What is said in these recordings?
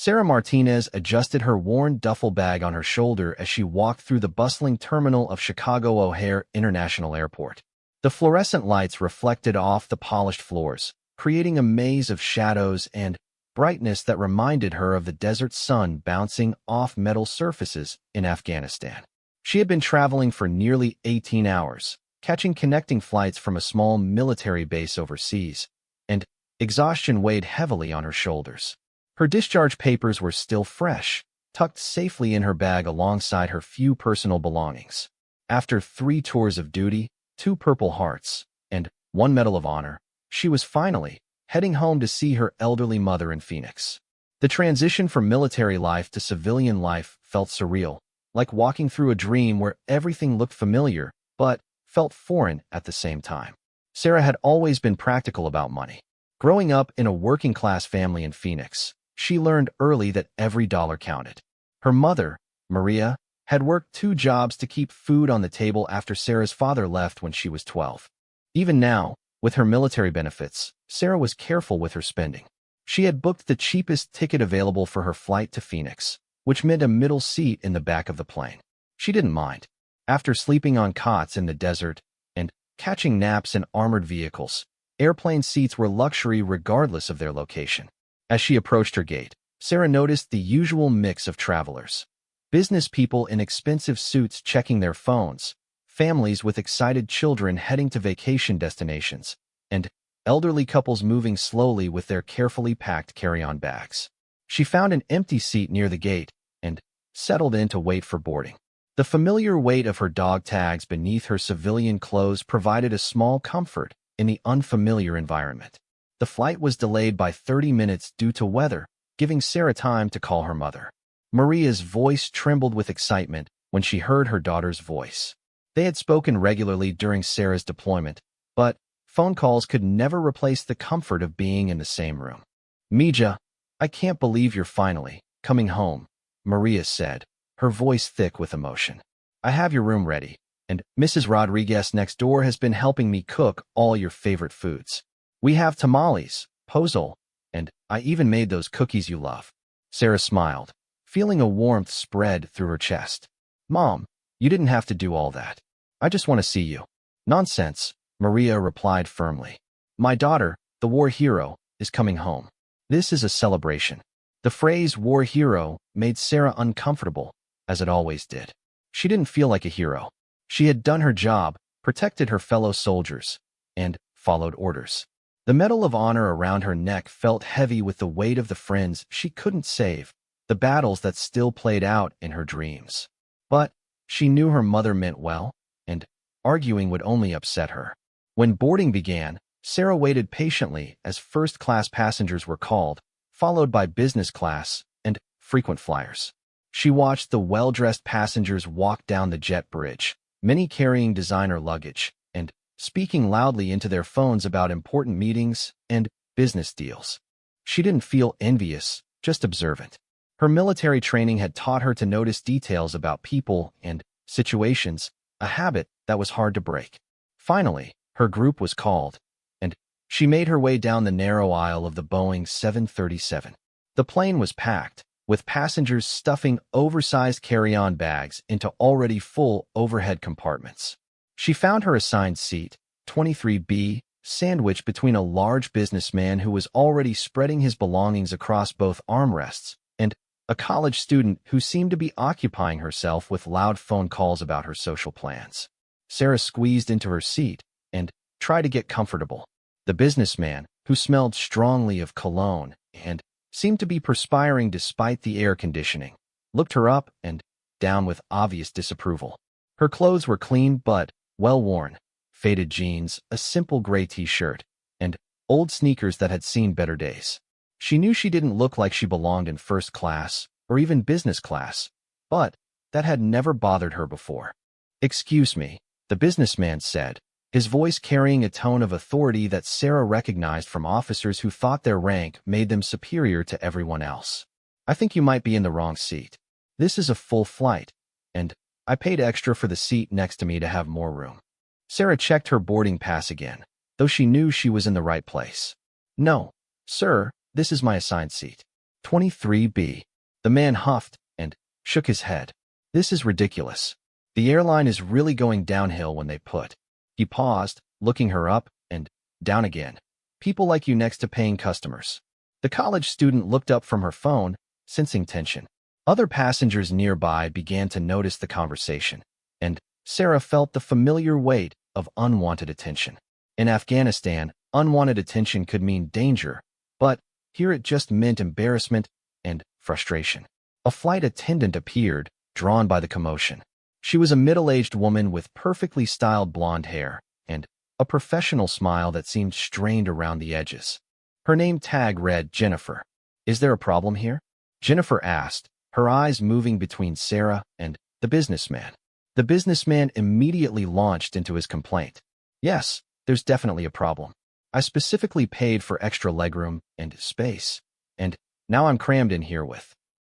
Sarah Martinez adjusted her worn duffel bag on her shoulder as she walked through the bustling terminal of Chicago O'Hare International Airport. The fluorescent lights reflected off the polished floors, creating a maze of shadows and brightness that reminded her of the desert sun bouncing off metal surfaces in Afghanistan. She had been traveling for nearly 18 hours, catching connecting flights from a small military base overseas, and exhaustion weighed heavily on her shoulders. Her discharge papers were still fresh, tucked safely in her bag alongside her few personal belongings. After 3 tours of duty, 2 Purple Hearts, and 1 Medal of Honor, she was finally heading home to see her elderly mother in Phoenix. The transition from military life to civilian life felt surreal, like walking through a dream where everything looked familiar, but felt foreign at the same time. Sarah had always been practical about money. Growing up in a working-class family in Phoenix, she learned early that every dollar counted. Her mother, Maria, had worked 2 jobs to keep food on the table after Sarah's father left when she was 12. Even now, with her military benefits, Sarah was careful with her spending. She had booked the cheapest ticket available for her flight to Phoenix, which meant a middle seat in the back of the plane. She didn't mind. After sleeping on cots in the desert and catching naps in armored vehicles, airplane seats were luxury regardless of their location. As she approached her gate, Sarah noticed the usual mix of travelers. Business people in expensive suits checking their phones, families with excited children heading to vacation destinations, and elderly couples moving slowly with their carefully packed carry-on bags. She found an empty seat near the gate and settled in to wait for boarding. The familiar weight of her dog tags beneath her civilian clothes provided a small comfort in the unfamiliar environment. The flight was delayed by 30 minutes due to weather, giving Sarah time to call her mother. Maria's voice trembled with excitement when she heard her daughter's voice. They had spoken regularly during Sarah's deployment, but phone calls could never replace the comfort of being in the same room. "Mija, I can't believe you're finally coming home," Maria said, her voice thick with emotion. "I have your room ready, and Mrs. Rodriguez next door has been helping me cook all your favorite foods. We have tamales, pozole, and I even made those cookies you love." Sarah smiled, feeling a warmth spread through her chest. "Mom, you didn't have to do all that. I just want to see you." "Nonsense," Maria replied firmly. "My daughter, the war hero, is coming home. This is a celebration." The phrase war hero made Sarah uncomfortable, as it always did. She didn't feel like a hero. She had done her job, protected her fellow soldiers, and followed orders. The Medal of Honor around her neck felt heavy with the weight of the friends she couldn't save, the battles that still played out in her dreams. But she knew her mother meant well, and arguing would only upset her. When boarding began, Sarah waited patiently as first-class passengers were called, followed by business class and frequent flyers. She watched the well-dressed passengers walk down the jet bridge, many carrying designer luggage, and speaking loudly into their phones about important meetings and business deals. She didn't feel envious, just observant. Her military training had taught her to notice details about people and situations, a habit that was hard to break. Finally, her group was called, and she made her way down the narrow aisle of the Boeing 737. The plane was packed, with passengers stuffing oversized carry-on bags into already full overhead compartments. She found her assigned seat, 23B, sandwiched between a large businessman who was already spreading his belongings across both armrests, and a college student who seemed to be occupying herself with loud phone calls about her social plans. Sarah squeezed into her seat and tried to get comfortable. The businessman, who smelled strongly of cologne and seemed to be perspiring despite the air conditioning, looked her up and down with obvious disapproval. Her clothes were clean but well-worn, faded jeans, a simple gray t-shirt, and old sneakers that had seen better days. She knew she didn't look like she belonged in first class or even business class, but that had never bothered her before. "Excuse me," the businessman said, his voice carrying a tone of authority that Sarah recognized from officers who thought their rank made them superior to everyone else. "I think you might be in the wrong seat. This is a full flight, and I paid extra for the seat next to me to have more room." Sarah checked her boarding pass again, though she knew she was in the right place. "No, sir, this is my assigned seat." 23B. The man huffed and shook his head. This is ridiculous. The airline is really going downhill when they put. He paused, looking her up and down again. People like you next to paying customers. The college student looked up from her phone, sensing tension. Other passengers nearby began to notice the conversation, and Sarah felt the familiar weight of unwanted attention. In Afghanistan, unwanted attention could mean danger, but here it just meant embarrassment and frustration. A flight attendant appeared, drawn by the commotion. She was a middle-aged woman with perfectly styled blonde hair and a professional smile that seemed strained around the edges. Her name tag read Jennifer. "Is there a problem here?" Jennifer asked, her eyes moving between Sarah and the businessman. The businessman immediately launched into his complaint. "Yes, there's definitely a problem. I specifically paid for extra legroom and space, and now I'm crammed in here with."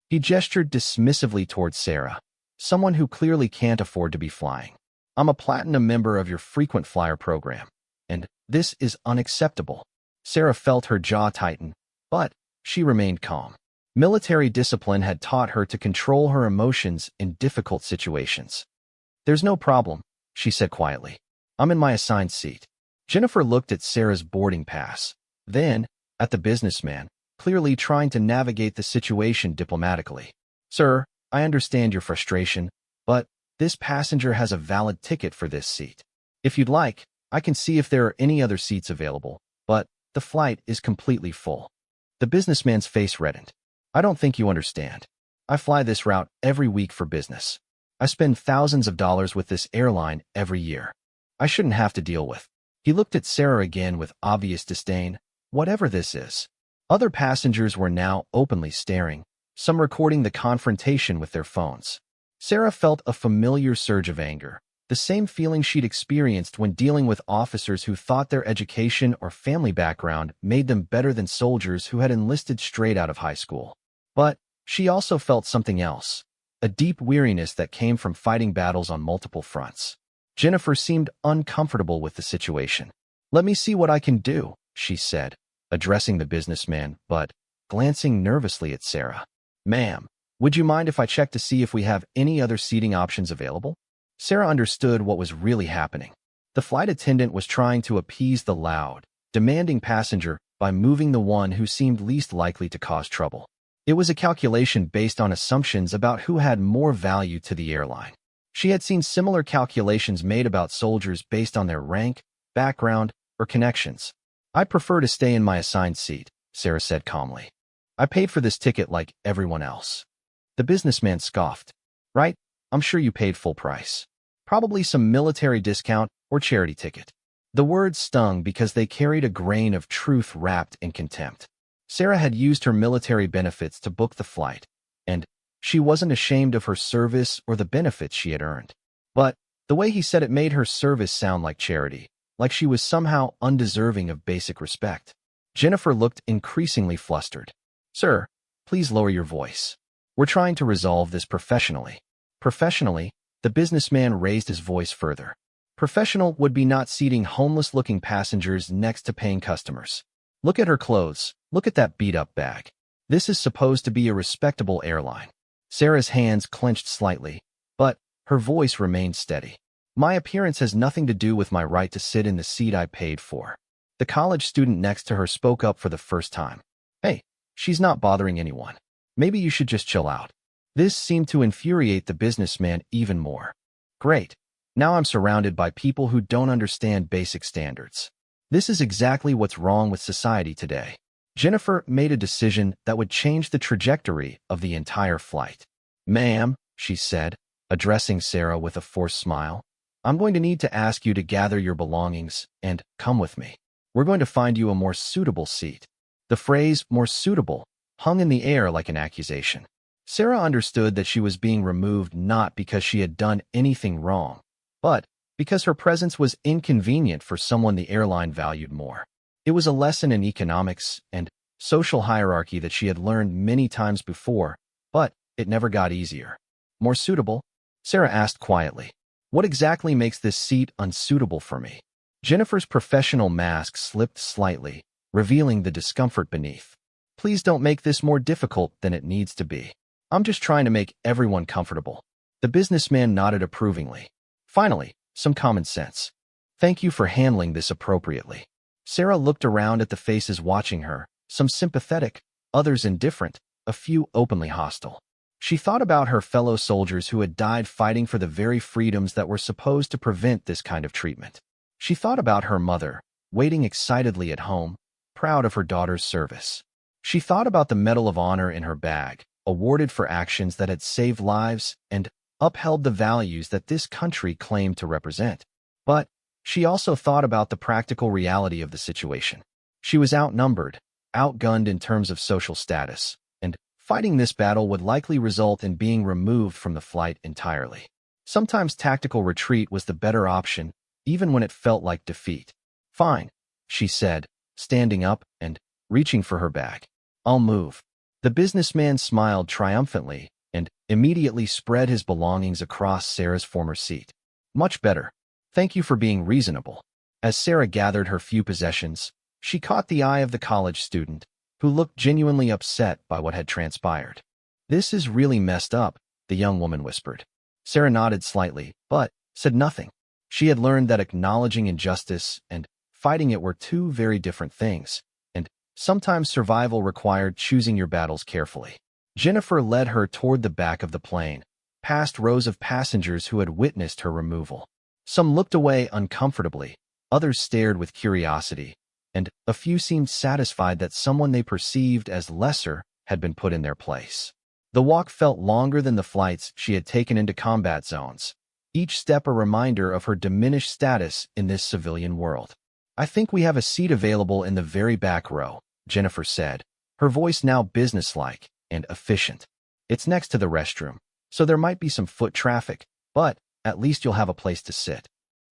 He gestured dismissively towards Sarah, someone who clearly can't afford to be flying. "I'm a platinum member of your frequent flyer program, and this is unacceptable." Sarah felt her jaw tighten, but she remained calm. Military discipline had taught her to control her emotions in difficult situations. "There's no problem," she said quietly. "I'm in my assigned seat." Jennifer looked at Sarah's boarding pass, then at the businessman, clearly trying to navigate the situation diplomatically. "Sir, I understand your frustration, but this passenger has a valid ticket for this seat. If you'd like, I can see if there are any other seats available, but the flight is completely full." The businessman's face reddened. "I don't think you understand. I fly this route every week for business. I spend thousands of dollars with this airline every year. I shouldn't have to deal with." He looked at Sarah again with obvious disdain. "Whatever this is." Other passengers were now openly staring, some recording the confrontation with their phones. Sarah felt a familiar surge of anger, the same feeling she'd experienced when dealing with officers who thought their education or family background made them better than soldiers who had enlisted straight out of high school. But she also felt something else, a deep weariness that came from fighting battles on multiple fronts. Jennifer seemed uncomfortable with the situation. "Let me see what I can do," she said, addressing the businessman, but glancing nervously at Sarah. "Ma'am, would you mind if I check to see if we have any other seating options available?" Sarah understood what was really happening. The flight attendant was trying to appease the loud, demanding passenger by moving the one who seemed least likely to cause trouble. It was a calculation based on assumptions about who had more value to the airline. She had seen similar calculations made about soldiers based on their rank, background, or connections. "I prefer to stay in my assigned seat," Sarah said calmly. "I paid for this ticket like everyone else." The businessman scoffed. "Right, I'm sure you paid full price. Probably some military discount or charity ticket." The words stung because they carried a grain of truth wrapped in contempt. Sarah had used her military benefits to book the flight, and she wasn't ashamed of her service or the benefits she had earned. But the way he said it made her service sound like charity, like she was somehow undeserving of basic respect. Jennifer looked increasingly flustered. "Sir, please lower your voice. We're trying to resolve this professionally." Professionally, the businessman raised his voice further. Professional would be not seating homeless-looking passengers next to paying customers. "Look at her clothes. Look at that beat-up bag. This is supposed to be a respectable airline." Sarah's hands clenched slightly, but her voice remained steady. "My appearance has nothing to do with my right to sit in the seat I paid for." The college student next to her spoke up for the first time. "Hey, she's not bothering anyone. Maybe you should just chill out." This seemed to infuriate the businessman even more. "Great. Now I'm surrounded by people who don't understand basic standards. This is exactly what's wrong with society today." Jennifer made a decision that would change the trajectory of the entire flight. "Ma'am," she said, addressing Sarah with a forced smile, "I'm going to need to ask you to gather your belongings and come with me. We're going to find you a more suitable seat." The phrase "more suitable" hung in the air like an accusation. Sarah understood that she was being removed not because she had done anything wrong, but because her presence was inconvenient for someone the airline valued more. It was a lesson in economics and social hierarchy that she had learned many times before, but it never got easier. "More suitable?" Sarah asked quietly. "What exactly makes this seat unsuitable for me?" Jennifer's professional mask slipped slightly, revealing the discomfort beneath. Please don't make this more difficult than it needs to be. I'm just trying to make everyone comfortable." The businessman nodded approvingly. Finally, some common sense. "Thank you for handling this appropriately." Sarah looked around at the faces watching her, some sympathetic, others indifferent, a few openly hostile. She thought about her fellow soldiers who had died fighting for the very freedoms that were supposed to prevent this kind of treatment. She thought about her mother, waiting excitedly at home, proud of her daughter's service. She thought about the Medal of Honor in her bag, awarded for actions that had saved lives and upheld the values that this country claimed to represent. But she also thought about the practical reality of the situation. She was outnumbered, outgunned in terms of social status, and fighting this battle would likely result in being removed from the flight entirely. Sometimes tactical retreat was the better option, even when it felt like defeat. "Fine," she said, standing up and reaching for her bag. "I'll move." The businessman smiled triumphantly and immediately spread his belongings across Sarah's former seat. "Much better. Thank you for being reasonable." As Sarah gathered her few possessions, she caught the eye of the college student, who looked genuinely upset by what had transpired. "This is really messed up," the young woman whispered. Sarah nodded slightly, but said nothing. She had learned that acknowledging injustice and fighting it were two very different things, and sometimes survival required choosing your battles carefully. Jennifer led her toward the back of the plane, past rows of passengers who had witnessed her removal. Some looked away uncomfortably, others stared with curiosity, and a few seemed satisfied that someone they perceived as lesser had been put in their place. The walk felt longer than the flights she had taken into combat zones, each step a reminder of her diminished status in this civilian world. "I think we have a seat available in the very back row," Jennifer said, her voice now businesslike and efficient. "It's next to the restroom, so there might be some foot traffic, but at least you'll have a place to sit."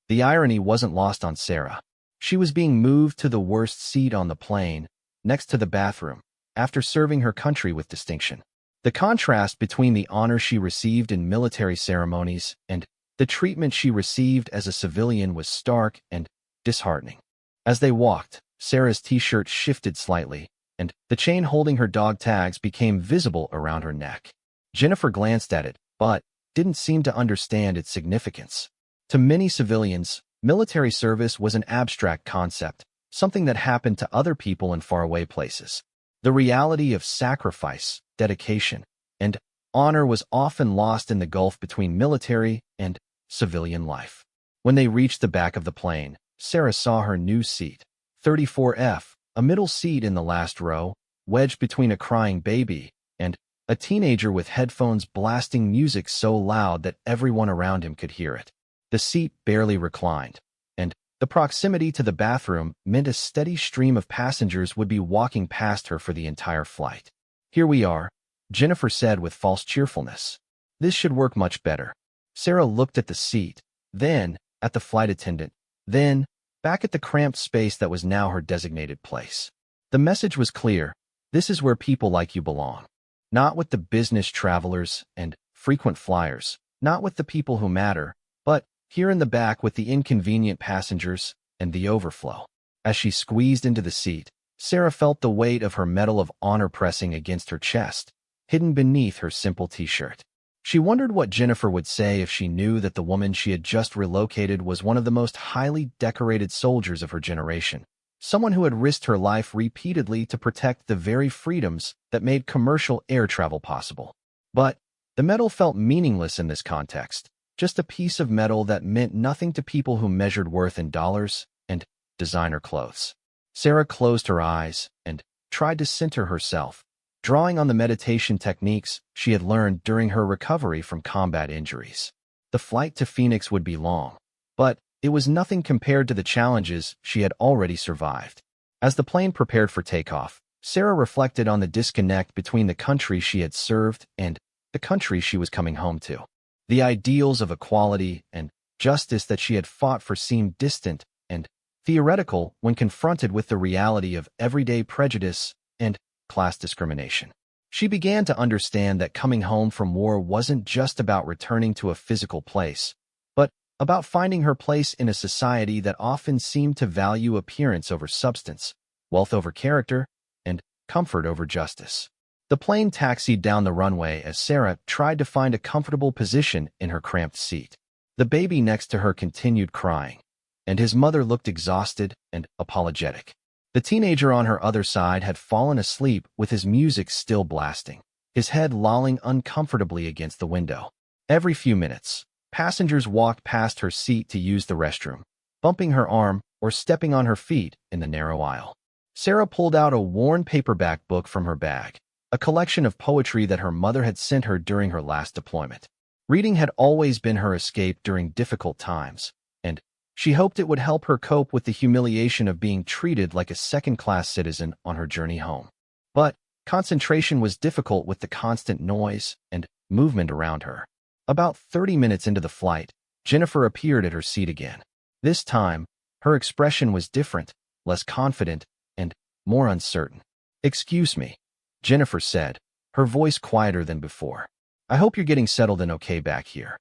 The irony wasn't lost on Sarah. She was being moved to the worst seat on the plane, next to the bathroom, after serving her country with distinction. The contrast between the honor she received in military ceremonies and the treatment she received as a civilian was stark and disheartening. As they walked, Sarah's t-shirt shifted slightly, and the chain holding her dog tags became visible around her neck. Jennifer glanced at it, but didn't seem to understand its significance. To many civilians, military service was an abstract concept, something that happened to other people in faraway places. The reality of sacrifice, dedication, and honor was often lost in the gulf between military and civilian life. When they reached the back of the plane, Sarah saw her new seat, 34F, a middle seat in the last row, wedged between a crying baby and a teenager with headphones blasting music so loud that everyone around him could hear it. The seat barely reclined, and the proximity to the bathroom meant a steady stream of passengers would be walking past her for the entire flight. "Here we are," Jennifer said with false cheerfulness. "This should work much better." Sarah looked at the seat, then at the flight attendant, then back at the cramped space that was now her designated place. The message was clear: this is where people like you belong. Not with the business travelers and frequent flyers, not with the people who matter, but here in the back with the inconvenient passengers and the overflow. As she squeezed into the seat, Sarah felt the weight of her Medal of Honor pressing against her chest, hidden beneath her simple t-shirt. She wondered what Jennifer would say if she knew that the woman she had just relocated was one of the most highly decorated soldiers of her generation, someone who had risked her life repeatedly to protect the very freedoms that made commercial air travel possible. But the medal felt meaningless in this context, just a piece of metal that meant nothing to people who measured worth in dollars and designer clothes. Sarah closed her eyes and tried to center herself, drawing on the meditation techniques she had learned during her recovery from combat injuries. The flight to Phoenix would be long, but it was nothing compared to the challenges she had already survived. As the plane prepared for takeoff, Sarah reflected on the disconnect between the country she had served and the country she was coming home to. The ideals of equality and justice that she had fought for seemed distant and theoretical when confronted with the reality of everyday prejudice and class discrimination. She began to understand that coming home from war wasn't just about returning to a physical place, but about finding her place in a society that often seemed to value appearance over substance, wealth over character, and comfort over justice. The plane taxied down the runway as Sarah tried to find a comfortable position in her cramped seat. The baby next to her continued crying, and his mother looked exhausted and apologetic. The teenager on her other side had fallen asleep with his music still blasting, his head lolling uncomfortably against the window. Every few minutes, passengers walked past her seat to use the restroom, bumping her arm or stepping on her feet in the narrow aisle. Sarah pulled out a worn paperback book from her bag, a collection of poetry that her mother had sent her during her last deployment. Reading had always been her escape during difficult times, and she hoped it would help her cope with the humiliation of being treated like a second-class citizen on her journey home. But concentration was difficult with the constant noise and movement around her. About 30 minutes into the flight, Jennifer appeared at her seat again. This time, her expression was different, less confident, and more uncertain. "Excuse me," Jennifer said, her voice quieter than before. "I hope you're getting settled in okay back here."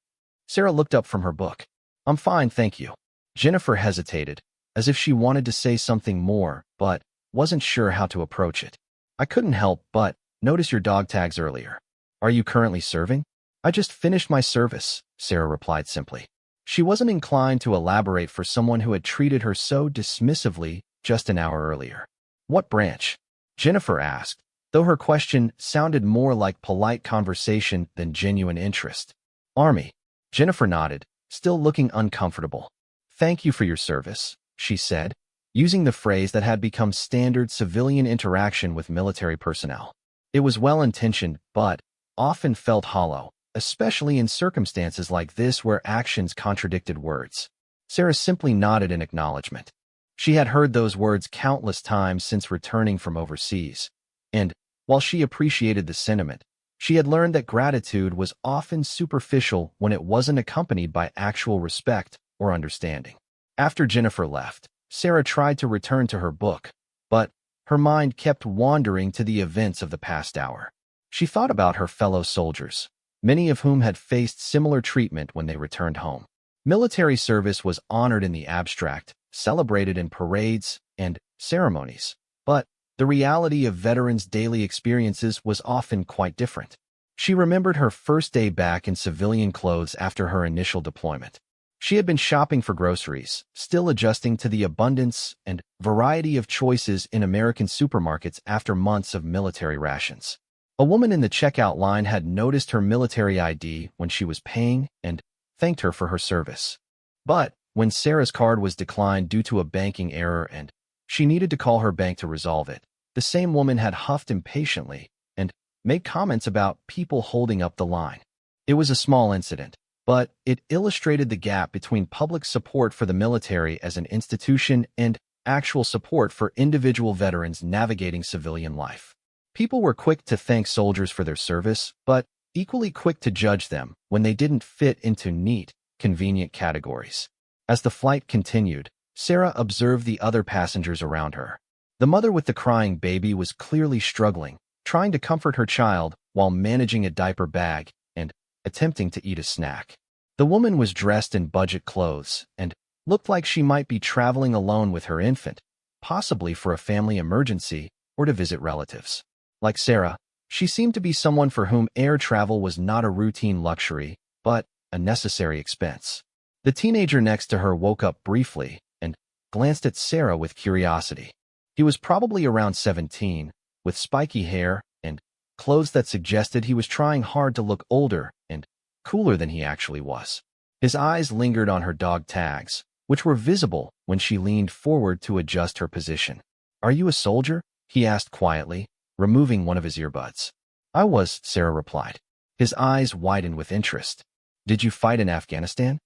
Sarah looked up from her book. "I'm fine, thank you." Jennifer hesitated, as if she wanted to say something more, but wasn't sure how to approach it. "I couldn't help but notice your dog tags earlier. Are you currently serving?" "I just finished my service," Sarah replied simply. She wasn't inclined to elaborate for someone who had treated her so dismissively just an hour earlier. "What branch?" Jennifer asked, though her question sounded more like polite conversation than genuine interest. "Army." Jennifer nodded, still looking uncomfortable. "Thank you for your service," she said, using the phrase that had become standard civilian interaction with military personnel. It was well-intentioned, but often felt hollow, especially in circumstances like this where actions contradicted words. Sarah simply nodded in acknowledgement. She had heard those words countless times since returning from overseas, and while she appreciated the sentiment, she had learned that gratitude was often superficial when it wasn't accompanied by actual respect or understanding. After Jennifer left, Sarah tried to return to her book, but her mind kept wandering to the events of the past hour. She thought about her fellow soldiers, many of whom had faced similar treatment when they returned home. Military service was honored in the abstract, celebrated in parades and ceremonies, but the reality of veterans' daily experiences was often quite different. She remembered her first day back in civilian clothes after her initial deployment. She had been shopping for groceries, still adjusting to the abundance and variety of choices in American supermarkets after months of military rations. A woman in the checkout line had noticed her military ID when she was paying and thanked her for her service. But when Sarah's card was declined due to a banking error and she needed to call her bank to resolve it, the same woman had huffed impatiently and made comments about people holding up the line. It was a small incident, but it illustrated the gap between public support for the military as an institution and actual support for individual veterans navigating civilian life. People were quick to thank soldiers for their service, but equally quick to judge them when they didn't fit into neat, convenient categories. As the flight continued, Sarah observed the other passengers around her. The mother with the crying baby was clearly struggling, trying to comfort her child while managing a diaper bag and attempting to eat a snack. The woman was dressed in budget clothes and looked like she might be traveling alone with her infant, possibly for a family emergency or to visit relatives. Like Sarah, she seemed to be someone for whom air travel was not a routine luxury, but a necessary expense. The teenager next to her woke up briefly and glanced at Sarah with curiosity. He was probably around 17, with spiky hair and clothes that suggested he was trying hard to look older and cooler than he actually was. His eyes lingered on her dog tags, which were visible when she leaned forward to adjust her position. "Are you a soldier?" he asked quietly, removing one of his earbuds. "I was," Sarah replied. His eyes widened with interest. "Did you fight in Afghanistan?"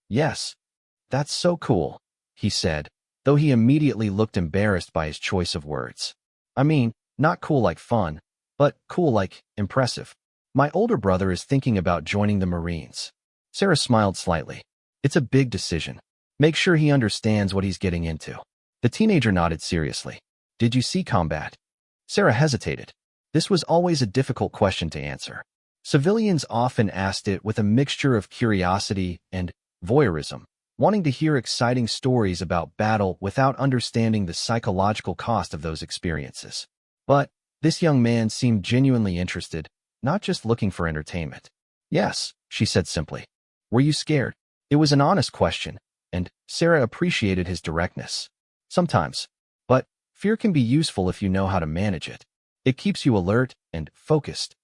"Yes." "That's so cool," he said, though he immediately looked embarrassed by his choice of words. "I mean, not cool like fun, but cool like impressive. My older brother is thinking about joining the Marines." Sarah smiled slightly. "It's a big decision. Make sure he understands what he's getting into." The teenager nodded seriously. "Did you see combat?" Sarah hesitated. This was always a difficult question to answer. Civilians often asked it with a mixture of curiosity and voyeurism, wanting to hear exciting stories about battle without understanding the psychological cost of those experiences. But This young man seemed genuinely interested, not just looking for entertainment. Yes, she said simply. Were you scared? It was an honest question, and Sarah appreciated his directness. Sometimes. But fear can be useful if you know how to manage it. It keeps you alert and focused.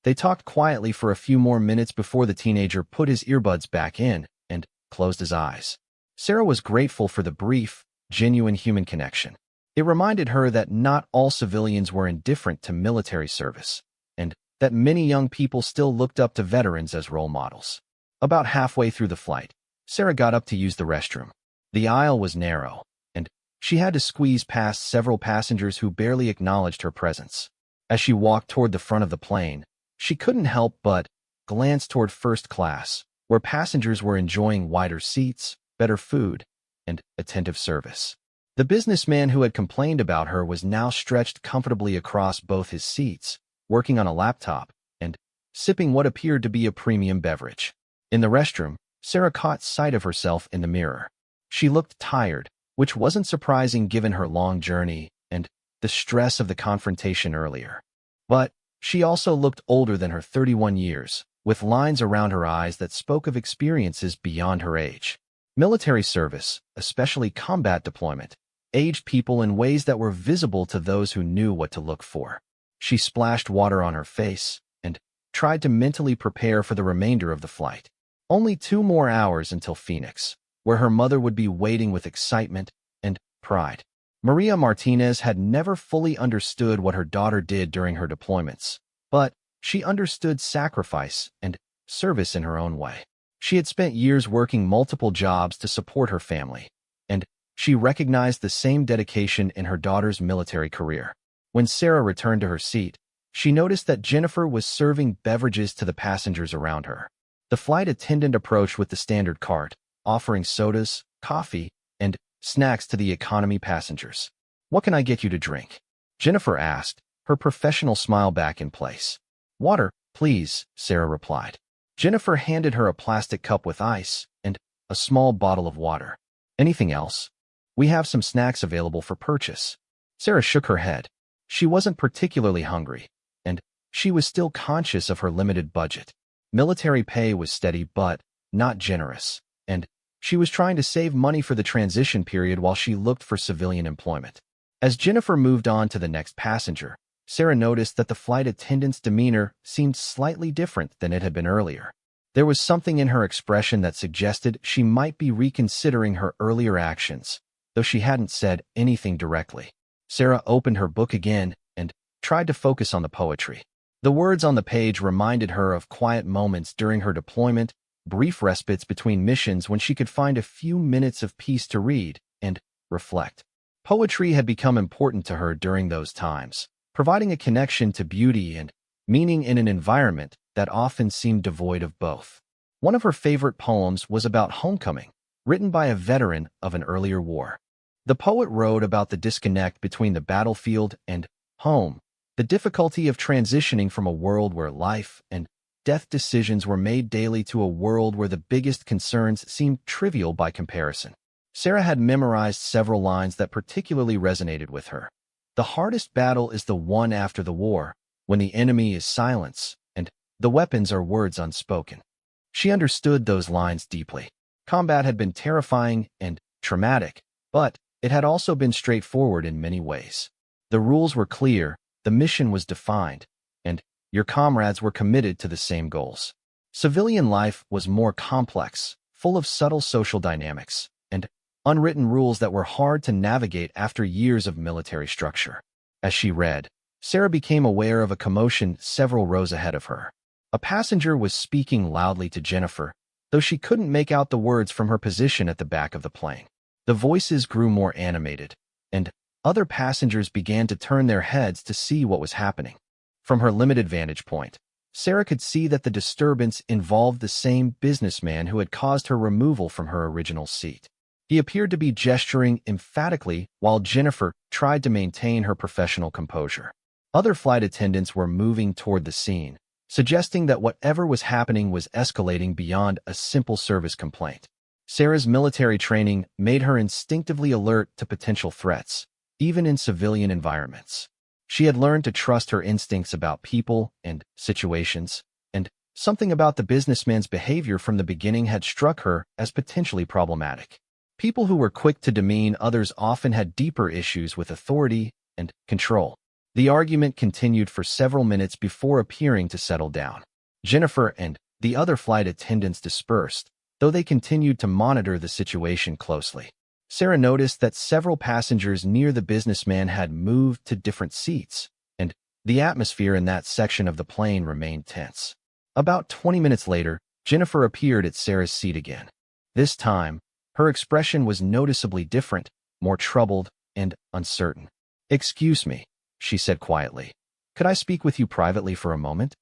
They talked quietly for a few more minutes before the teenager put his earbuds back in and closed his eyes. Sarah was grateful for the brief, genuine human connection. It reminded her that not all civilians were indifferent to military service, and that many young people still looked up to veterans as role models. About halfway through the flight, Sarah got up to use the restroom. The aisle was narrow, and she had to squeeze past several passengers who barely acknowledged her presence. As she walked toward the front of the plane, she couldn't help but glance toward first class, where passengers were enjoying wider seats, better food, and attentive service. The businessman who had complained about her was now stretched comfortably across both his seats, working on a laptop, and sipping what appeared to be a premium beverage. In the restroom, Sarah caught sight of herself in the mirror. She looked tired, which wasn't surprising given her long journey and the stress of the confrontation earlier. But she also looked older than her 31 years, with lines around her eyes that spoke of experiences beyond her age. Military service, especially combat deployment, aged people in ways that were visible to those who knew what to look for. She splashed water on her face and tried to mentally prepare for the remainder of the flight. Only 2 more hours until Phoenix, where her mother would be waiting with excitement and pride. Maria Martinez had never fully understood what her daughter did during her deployments, but she understood sacrifice and service in her own way. She had spent years working multiple jobs to support her family, and she recognized the same dedication in her daughter's military career. When Sarah returned to her seat, she noticed that Jennifer was serving beverages to the passengers around her. The flight attendant approached with the standard cart, offering sodas, coffee, and snacks to the economy passengers. "What can I get you to drink?" Jennifer asked, her professional smile back in place. "Water, please," Sarah replied. Jennifer handed her a plastic cup with ice and a small bottle of water. "Anything else?" "We have some snacks available for purchase." Sarah shook her head. She wasn't particularly hungry, and she was still conscious of her limited budget. Military pay was steady but not generous, and she was trying to save money for the transition period while she looked for civilian employment. As Jennifer moved on to the next passenger, Sarah noticed that the flight attendant's demeanor seemed slightly different than it had been earlier. There was something in her expression that suggested she might be reconsidering her earlier actions, though she hadn't said anything directly. Sarah opened her book again and tried to focus on the poetry. The words on the page reminded her of quiet moments during her deployment, brief respites between missions when she could find a few minutes of peace to read and reflect. Poetry had become important to her during those times, providing a connection to beauty and meaning in an environment that often seemed devoid of both. One of her favorite poems was about homecoming, written by a veteran of an earlier war. The poet wrote about the disconnect between the battlefield and home, the difficulty of transitioning from a world where life and death decisions were made daily to a world where the biggest concerns seemed trivial by comparison. Sarah had memorized several lines that particularly resonated with her. "The hardest battle is the one after the war, when the enemy is silence, and the weapons are words unspoken." She understood those lines deeply. Combat had been terrifying and traumatic, but it had also been straightforward in many ways. The rules were clear, the mission was defined, and your comrades were committed to the same goals. Civilian life was more complex, full of subtle social dynamics, and unwritten rules that were hard to navigate after years of military structure. As she read, Sarah became aware of a commotion several rows ahead of her. A passenger was speaking loudly to Jennifer, though she couldn't make out the words from her position at the back of the plane. The voices grew more animated, and other passengers began to turn their heads to see what was happening. From her limited vantage point, Sarah could see that the disturbance involved the same businessman who had caused her removal from her original seat. He appeared to be gesturing emphatically while Jennifer tried to maintain her professional composure. Other flight attendants were moving toward the scene, suggesting that whatever was happening was escalating beyond a simple service complaint. Sarah's military training made her instinctively alert to potential threats, even in civilian environments. She had learned to trust her instincts about people and situations, and something about the businessman's behavior from the beginning had struck her as potentially problematic. People who were quick to demean others often had deeper issues with authority and control. The argument continued for several minutes before appearing to settle down. Jennifer and the other flight attendants dispersed, though they continued to monitor the situation closely. Sarah noticed that several passengers near the businessman had moved to different seats, and the atmosphere in that section of the plane remained tense. About 20 minutes later, Jennifer appeared at Sarah's seat again. This time, her expression was noticeably different, more troubled and uncertain. "Excuse me," she said quietly. "Could I speak with you privately for a moment?"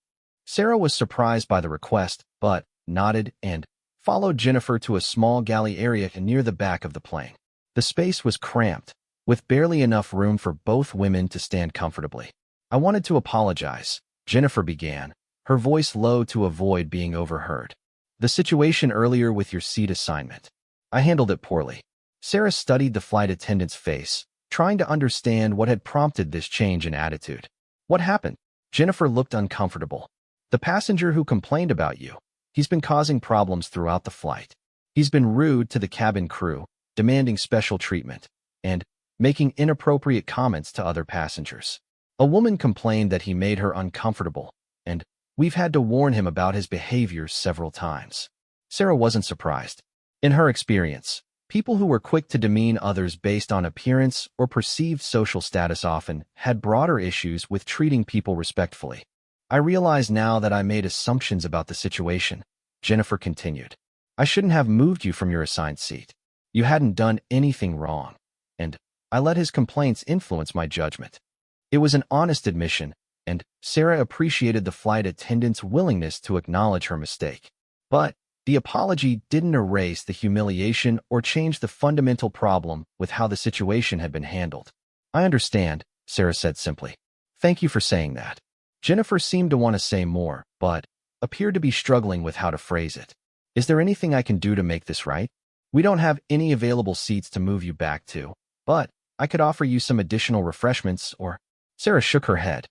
Sarah was surprised by the request, but nodded and followed Jennifer to a small galley area near the back of the plane. The space was cramped, with barely enough room for both women to stand comfortably. "I wanted to apologize," Jennifer began, her voice low to avoid being overheard. "The situation earlier with your seat assignment. I handled it poorly." Sarah studied the flight attendant's face, trying to understand what had prompted this change in attitude. "What happened?" Jennifer looked uncomfortable. "The passenger who complained about you. He's been causing problems throughout the flight. He's been rude to the cabin crew, demanding special treatment, and making inappropriate comments to other passengers. A woman complained that he made her uncomfortable, and we've had to warn him about his behavior several times." Sarah wasn't surprised. In her experience, people who were quick to demean others based on appearance or perceived social status often had broader issues with treating people respectfully. "I realize now that I made assumptions about the situation," Jennifer continued. "I shouldn't have moved you from your assigned seat. You hadn't done anything wrong, and I let his complaints influence my judgment." It was an honest admission, and Sarah appreciated the flight attendant's willingness to acknowledge her mistake. But the apology didn't erase the humiliation or change the fundamental problem with how the situation had been handled. "I understand," Sarah said simply. "Thank you for saying that." Jennifer seemed to want to say more, but appeared to be struggling with how to phrase it. "Is there anything I can do to make this right? We don't have any available seats to move you back to, but I could offer you some additional refreshments or—" Sarah shook her head.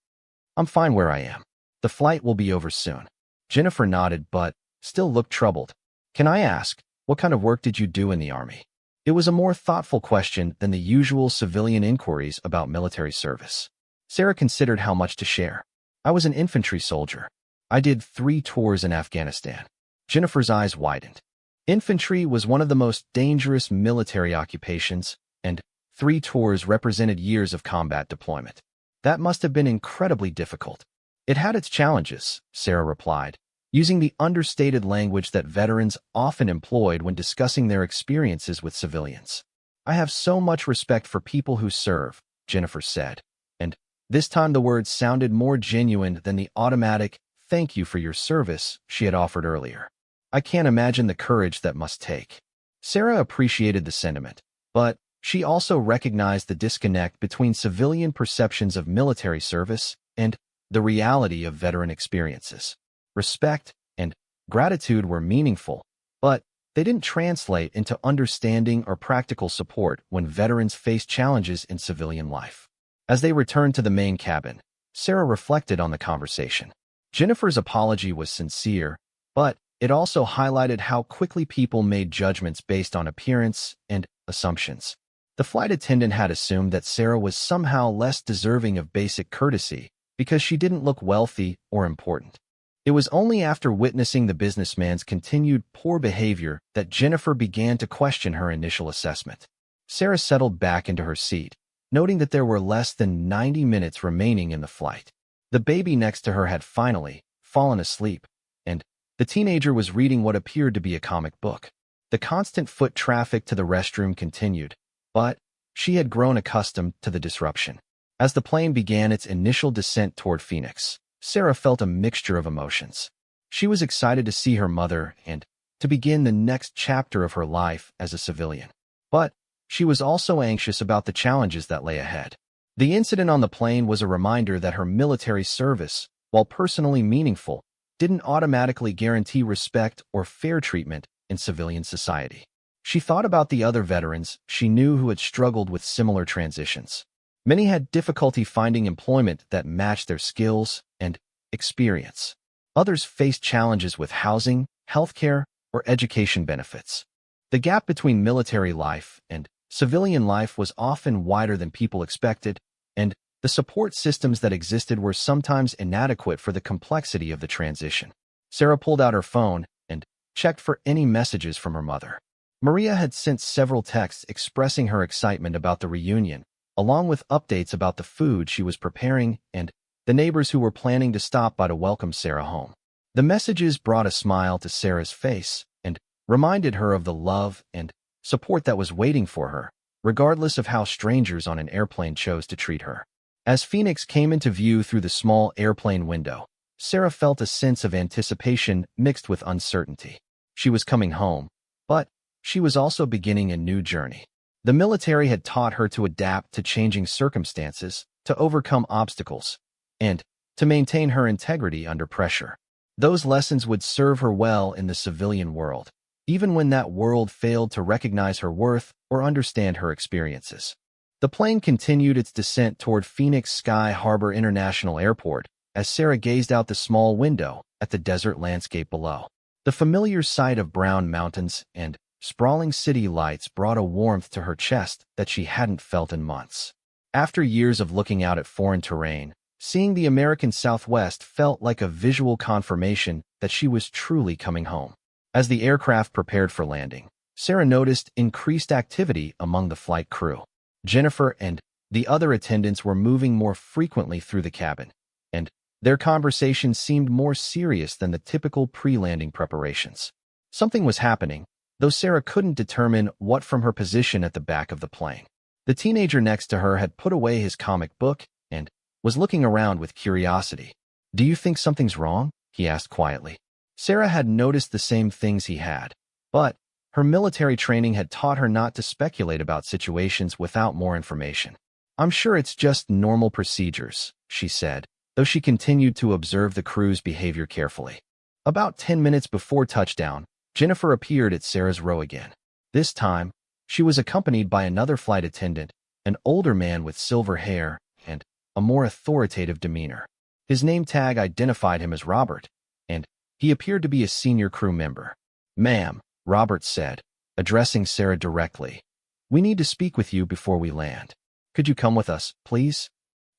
"I'm fine where I am. The flight will be over soon." Jennifer nodded but still looked troubled. "Can I ask, what kind of work did you do in the Army?" It was a more thoughtful question than the usual civilian inquiries about military service. Sarah considered how much to share. "I was an infantry soldier. I did 3 tours in Afghanistan." Jennifer's eyes widened. Infantry was one of the most dangerous military occupations, and 3 tours represented years of combat deployment. "That must have been incredibly difficult." "It had its challenges," Sarah replied, using the understated language that veterans often employed when discussing their experiences with civilians. "I have so much respect for people who serve," Jennifer said, and this time the words sounded more genuine than the automatic "thank you for your service" she had offered earlier. "I can't imagine the courage that must take." Sarah appreciated the sentiment, but she also recognized the disconnect between civilian perceptions of military service and the reality of veteran experiences. Respect and gratitude were meaningful, but they didn't translate into understanding or practical support when veterans faced challenges in civilian life. As they returned to the main cabin, Sarah reflected on the conversation. Jennifer's apology was sincere, but it also highlighted how quickly people made judgments based on appearance and assumptions. The flight attendant had assumed that Sarah was somehow less deserving of basic courtesy because she didn't look wealthy or important. It was only after witnessing the businessman's continued poor behavior that Jennifer began to question her initial assessment. Sarah settled back into her seat, noting that there were less than 90 minutes remaining in the flight. The baby next to her had finally fallen asleep, and the teenager was reading what appeared to be a comic book. The constant foot traffic to the restroom continued, but she had grown accustomed to the disruption. As the plane began its initial descent toward Phoenix, Sarah felt a mixture of emotions. She was excited to see her mother and to begin the next chapter of her life as a civilian. But she was also anxious about the challenges that lay ahead. The incident on the plane was a reminder that her military service, while personally meaningful, didn't automatically guarantee respect or fair treatment in civilian society. She thought about the other veterans she knew who had struggled with similar transitions. Many had difficulty finding employment that matched their skills and experience. Others faced challenges with housing, healthcare, or education benefits. The gap between military life and civilian life was often wider than people expected, and the support systems that existed were sometimes inadequate for the complexity of the transition. Sarah pulled out her phone and checked for any messages from her mother. Maria had sent several texts expressing her excitement about the reunion, along with updates about the food she was preparing and the neighbors who were planning to stop by to welcome Sarah home. The messages brought a smile to Sarah's face and reminded her of the love and support that was waiting for her, regardless of how strangers on an airplane chose to treat her. As Phoenix came into view through the small airplane window, Sarah felt a sense of anticipation mixed with uncertainty. She was coming home, but she was also beginning a new journey. The military had taught her to adapt to changing circumstances, to overcome obstacles, and to maintain her integrity under pressure. Those lessons would serve her well in the civilian world, even when that world failed to recognize her worth or understand her experiences. The plane continued its descent toward Phoenix Sky Harbor International Airport as Sarah gazed out the small window at the desert landscape below. The familiar sight of brown mountains and sprawling city lights brought a warmth to her chest that she hadn't felt in months. After years of looking out at foreign terrain, seeing the American Southwest felt like a visual confirmation that she was truly coming home. As the aircraft prepared for landing, Sarah noticed increased activity among the flight crew. Jennifer and the other attendants were moving more frequently through the cabin, and their conversation seemed more serious than the typical pre-landing preparations. Something was happening, though Sarah couldn't determine what from her position at the back of the plane. The teenager next to her had put away his comic book and was looking around with curiosity. "Do you think something's wrong?" he asked quietly. Sarah had noticed the same things he had, but her military training had taught her not to speculate about situations without more information. "I'm sure it's just normal procedures," she said, though she continued to observe the crew's behavior carefully. About 10 minutes before touchdown, Jennifer appeared at Sarah's row again. This time, she was accompanied by another flight attendant, an older man with silver hair and a more authoritative demeanor. His name tag identified him as Robert, and he appeared to be a senior crew member. "Ma'am," Robert said, addressing Sarah directly, "we need to speak with you before we land. Could you come with us, please?"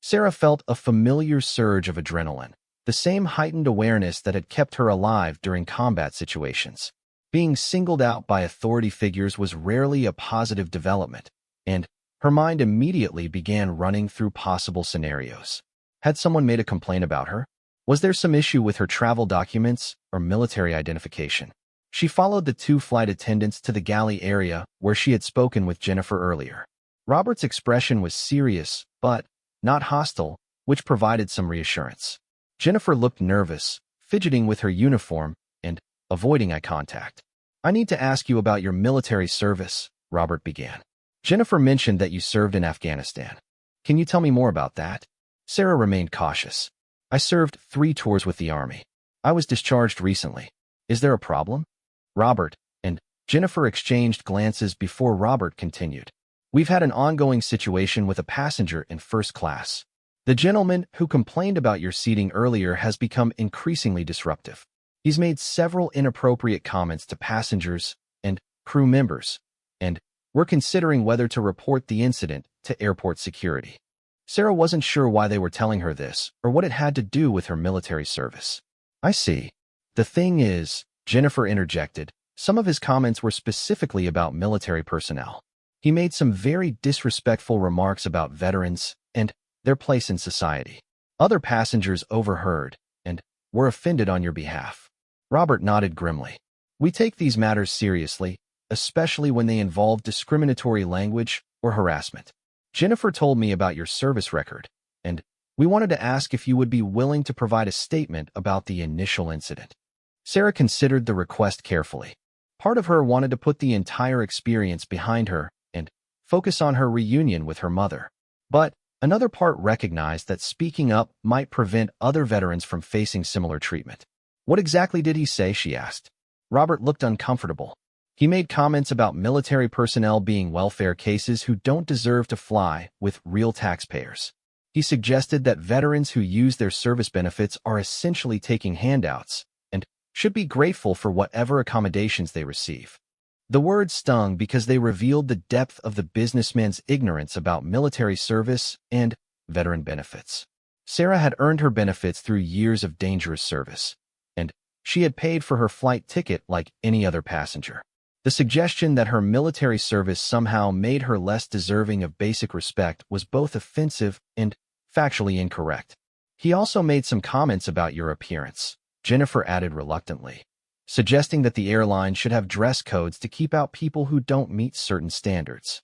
Sarah felt a familiar surge of adrenaline, the same heightened awareness that had kept her alive during combat situations. Being singled out by authority figures was rarely a positive development, and her mind immediately began running through possible scenarios. Had someone made a complaint about her? Was there some issue with her travel documents or military identification? She followed the two flight attendants to the galley area where she had spoken with Jennifer earlier. Robert's expression was serious, but not hostile, which provided some reassurance. Jennifer looked nervous, fidgeting with her uniform and avoiding eye contact. "I need to ask you about your military service," Robert began. "Jennifer mentioned that you served in Afghanistan. Can you tell me more about that?" Sarah remained cautious. "I served 3 tours with the Army. I was discharged recently. Is there a problem?" Robert and Jennifer exchanged glances before Robert continued. "We've had an ongoing situation with a passenger in first class. The gentleman who complained about your seating earlier has become increasingly disruptive. He's made several inappropriate comments to passengers and crew members, and we're considering whether to report the incident to airport security." Sarah wasn't sure why they were telling her this or what it had to do with her military service. "I see. The thing is," Jennifer interjected, "some of his comments were specifically about military personnel. He made some very disrespectful remarks about veterans and their place in society. Other passengers overheard and were offended on your behalf." Robert nodded grimly. "We take these matters seriously, especially when they involve discriminatory language or harassment. Jennifer told me about your service record, and we wanted to ask if you would be willing to provide a statement about the initial incident." Sarah considered the request carefully. Part of her wanted to put the entire experience behind her and focus on her reunion with her mother. But another part recognized that speaking up might prevent other veterans from facing similar treatment. "What exactly did he say?" she asked. Robert looked uncomfortable. He made comments about military personnel being welfare cases who don't deserve to fly with real taxpayers. He suggested that veterans who use their service benefits are essentially taking handouts and should be grateful for whatever accommodations they receive. The words stung because they revealed the depth of the businessman's ignorance about military service and veteran benefits. Sarah had earned her benefits through years of dangerous service, and she had paid for her flight ticket like any other passenger. The suggestion that her military service somehow made her less deserving of basic respect was both offensive and factually incorrect. He also made some comments about your appearance, Jennifer added reluctantly, suggesting that the airline should have dress codes to keep out people who don't meet certain standards.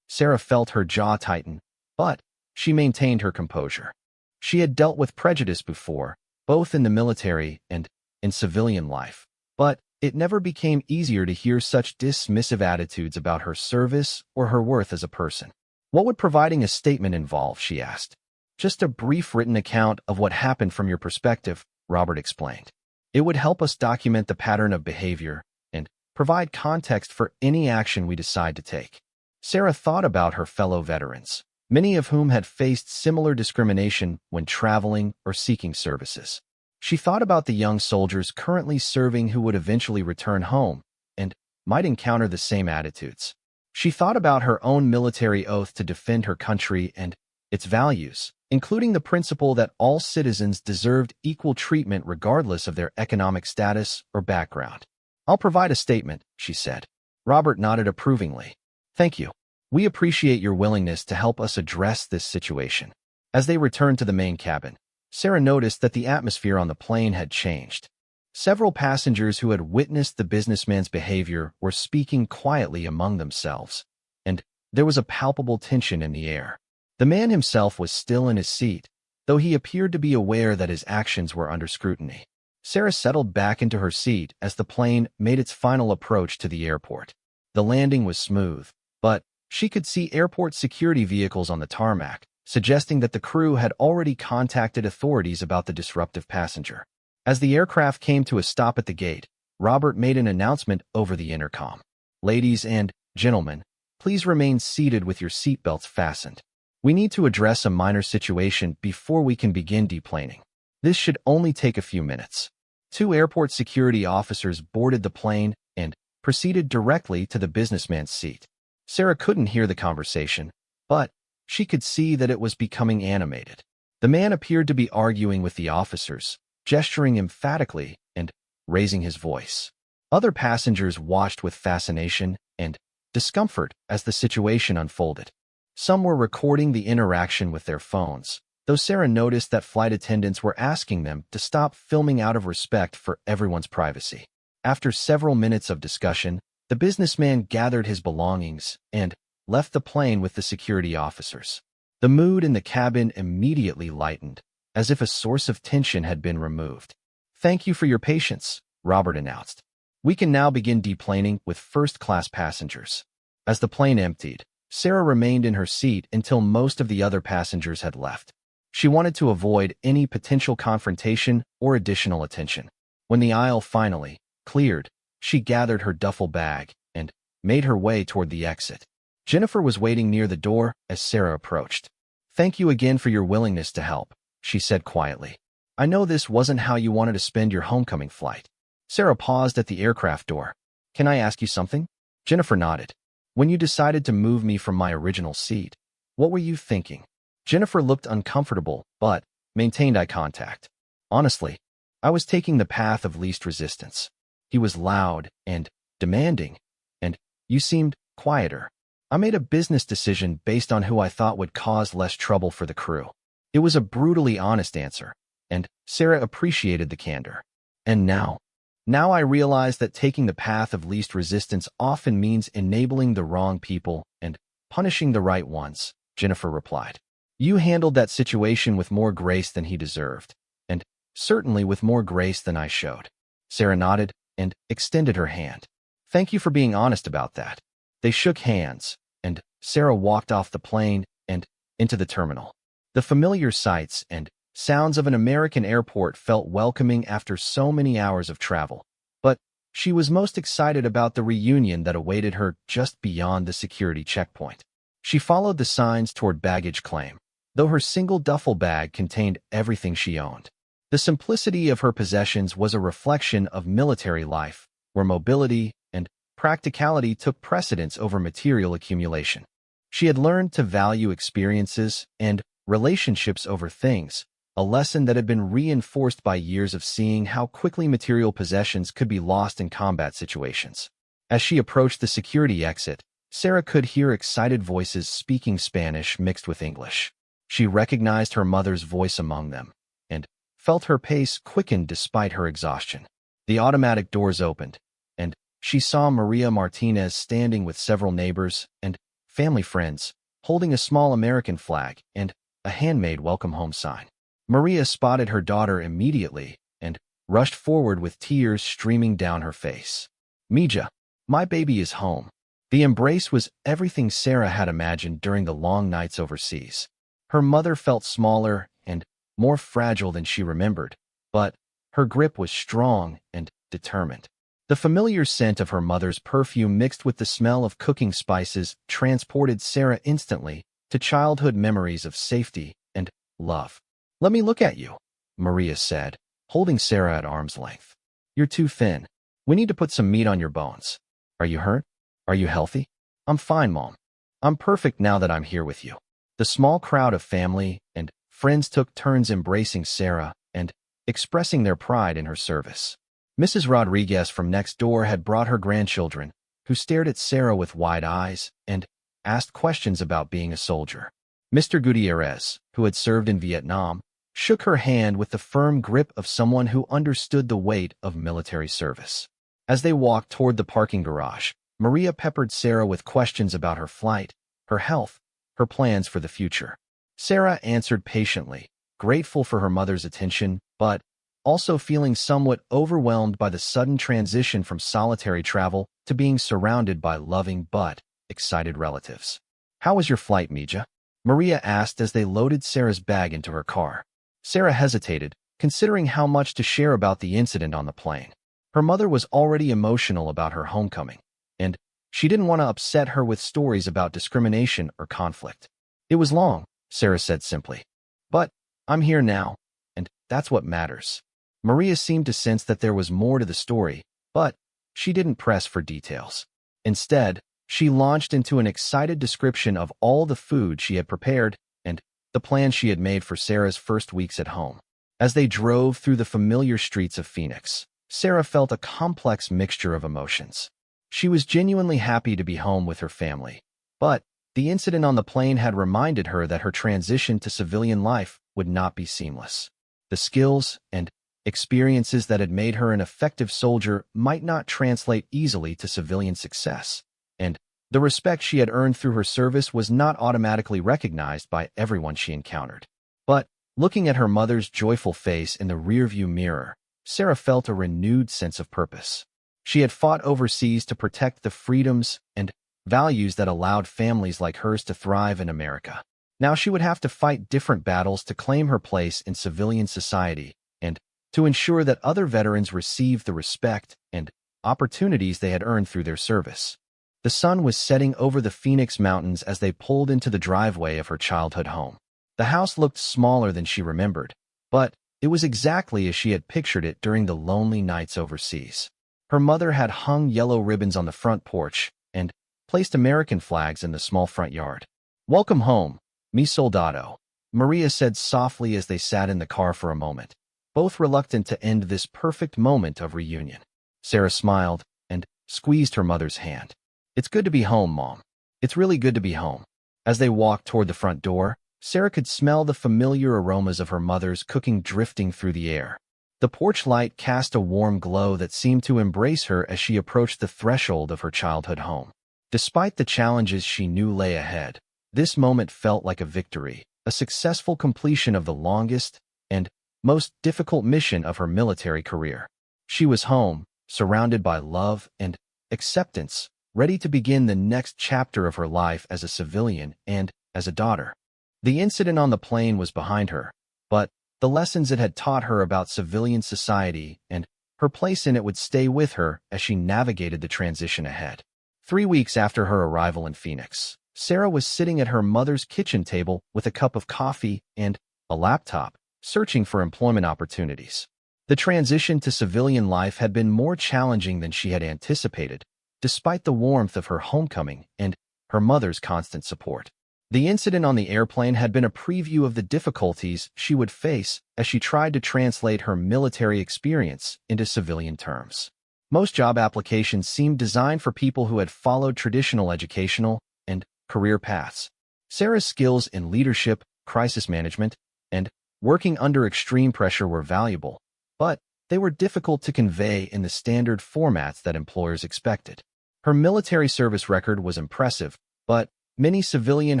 Sarah felt her jaw tighten, but she maintained her composure. She had dealt with prejudice before, both in the military and in civilian life, but it never became easier to hear such dismissive attitudes about her service or her worth as a person. What would providing a statement involve, she asked. Just a brief written account of what happened from your perspective, Robert explained. It would help us document the pattern of behavior and provide context for any action we decide to take. Sarah thought about her fellow veterans, many of whom had faced similar discrimination when traveling or seeking services. She thought about the young soldiers currently serving who would eventually return home and might encounter the same attitudes. She thought about her own military oath to defend her country and its values, including the principle that all citizens deserved equal treatment regardless of their economic status or background. I'll provide a statement, she said. Robert nodded approvingly. Thank you. We appreciate your willingness to help us address this situation. As they returned to the main cabin, Sarah noticed that the atmosphere on the plane had changed. Several passengers who had witnessed the businessman's behavior were speaking quietly among themselves, and there was a palpable tension in the air. The man himself was still in his seat, though he appeared to be aware that his actions were under scrutiny. Sarah settled back into her seat as the plane made its final approach to the airport. The landing was smooth, but she could see airport security vehicles on the tarmac, suggesting that the crew had already contacted authorities about the disruptive passenger. As the aircraft came to a stop at the gate, Robert made an announcement over the intercom. Ladies and gentlemen, please remain seated with your seatbelts fastened. We need to address a minor situation before we can begin deplaning. This should only take a few minutes. 2 airport security officers boarded the plane and proceeded directly to the businessman's seat. Sarah couldn't hear the conversation, but she could see that it was becoming animated. The man appeared to be arguing with the officers, gesturing emphatically and raising his voice. Other passengers watched with fascination and discomfort as the situation unfolded. Some were recording the interaction with their phones, though Sarah noticed that flight attendants were asking them to stop filming out of respect for everyone's privacy. After several minutes of discussion, the businessman gathered his belongings and left the plane with the security officers. The mood in the cabin immediately lightened, as if a source of tension had been removed. Thank you for your patience, Robert announced. We can now begin deplaning with first-class passengers. As the plane emptied, Sarah remained in her seat until most of the other passengers had left. She wanted to avoid any potential confrontation or additional attention. When the aisle finally cleared, she gathered her duffel bag and made her way toward the exit. Jennifer was waiting near the door as Sarah approached. Thank you again for your willingness to help, she said quietly. I know this wasn't how you wanted to spend your homecoming flight. Sarah paused at the aircraft door. Can I ask you something? Jennifer nodded. When you decided to move me from my original seat, what were you thinking? Jennifer looked uncomfortable, but maintained eye contact. Honestly, I was taking the path of least resistance. He was loud and demanding, and you seemed quieter. I made a business decision based on who I thought would cause less trouble for the crew. It was a brutally honest answer, and Sarah appreciated the candor. And now I realize that taking the path of least resistance often means enabling the wrong people and punishing the right ones, Jennifer replied. You handled that situation with more grace than he deserved, and certainly with more grace than I showed. Sarah nodded and extended her hand. Thank you for being honest about that. They shook hands, and Sarah walked off the plane and into the terminal. The familiar sights and sounds of an American airport felt welcoming after so many hours of travel, but She was most excited about the reunion that awaited her just beyond the security checkpoint. She followed the signs toward baggage claim, though her single duffel bag contained everything she owned. The simplicity of her possessions was a reflection of military life, where mobility and practicality took precedence over material accumulation. She had learned to value experiences and relationships over things, a lesson that had been reinforced by years of seeing how quickly material possessions could be lost in combat situations. As she approached the security exit, Sarah could hear excited voices speaking Spanish mixed with English. She recognized her mother's voice among them, and felt her pace quicken despite her exhaustion. The automatic doors opened, and she saw Maria Martinez standing with several neighbors and family friends, holding a small American flag and a handmade welcome home sign. Maria spotted her daughter immediately and rushed forward with tears streaming down her face. "Mija, my baby is home." The embrace was everything Sarah had imagined during the long nights overseas. Her mother felt smaller and more fragile than she remembered, but her grip was strong and determined. The familiar scent of her mother's perfume mixed with the smell of cooking spices transported Sarah instantly to childhood memories of safety and love. "Let me look at you," Maria said, holding Sarah at arm's length. "You're too thin. We need to put some meat on your bones. Are you hurt? Are you healthy?" "I'm fine, Mom. I'm perfect now that I'm here with you." The small crowd of family and friends took turns embracing Sarah and expressing their pride in her service. Mrs. Rodriguez from next door had brought her grandchildren, who stared at Sarah with wide eyes and asked questions about being a soldier. Mr. Gutierrez, who had served in Vietnam, shook her hand with the firm grip of someone who understood the weight of military service. As they walked toward the parking garage, Maria peppered Sarah with questions about her flight, her health, her plans for the future. Sarah answered patiently, grateful for her mother's attention, but also feeling somewhat overwhelmed by the sudden transition from solitary travel to being surrounded by loving but excited relatives. "How was your flight, Mija?" Maria asked as they loaded Sarah's bag into her car. Sarah hesitated, considering how much to share about the incident on the plane. Her mother was already emotional about her homecoming, and she didn't want to upset her with stories about discrimination or conflict. "It was long," Sarah said simply. "But I'm here now, and that's what matters." Maria seemed to sense that there was more to the story, but she didn't press for details. Instead, she launched into an excited description of all the food she had prepared and the plans she had made for Sarah's first weeks at home. As they drove through the familiar streets of Phoenix, Sarah felt a complex mixture of emotions. She was genuinely happy to be home with her family, but the incident on the plane had reminded her that her transition to civilian life would not be seamless. The skills and experiences that had made her an effective soldier might not translate easily to civilian success, and the respect she had earned through her service was not automatically recognized by everyone she encountered. But looking at her mother's joyful face in the rearview mirror, Sarah felt a renewed sense of purpose. She had fought overseas to protect the freedoms and values that allowed families like hers to thrive in America. Now she would have to fight different battles to claim her place in civilian society and to ensure that other veterans received the respect and opportunities they had earned through their service. The sun was setting over the Phoenix Mountains as they pulled into the driveway of her childhood home. The house looked smaller than she remembered, but it was exactly as she had pictured it during the lonely nights overseas. Her mother had hung yellow ribbons on the front porch and placed American flags in the small front yard. "Welcome home, mi soldado," Maria said softly as they sat in the car for a moment, both reluctant to end this perfect moment of reunion. Sarah smiled and squeezed her mother's hand. "It's good to be home, Mom. It's really good to be home." As they walked toward the front door, Sarah could smell the familiar aromas of her mother's cooking drifting through the air. The porch light cast a warm glow that seemed to embrace her as she approached the threshold of her childhood home. Despite the challenges she knew lay ahead, this moment felt like a victory, a successful completion of the longest and most difficult mission of her military career. She was home, surrounded by love and acceptance, ready to begin the next chapter of her life as a civilian and as a daughter. The incident on the plane was behind her, but the lessons it had taught her about civilian society and Her place in it would stay with her as she navigated the transition ahead. 3 weeks after her arrival in Phoenix, Sarah was sitting at her mother's kitchen table with a cup of coffee and a laptop, searching for employment opportunities. The transition to civilian life had been more challenging than she had anticipated, despite the warmth of her homecoming and her mother's constant support. The incident on the airplane had been a preview of the difficulties she would face as she tried to translate her military experience into civilian terms. Most job applications seemed designed for people who had followed traditional educational and career paths. Sarah's skills in leadership, crisis management, and working under extreme pressure were valuable, but they were difficult to convey in the standard formats that employers expected. Her military service record was impressive, but many civilian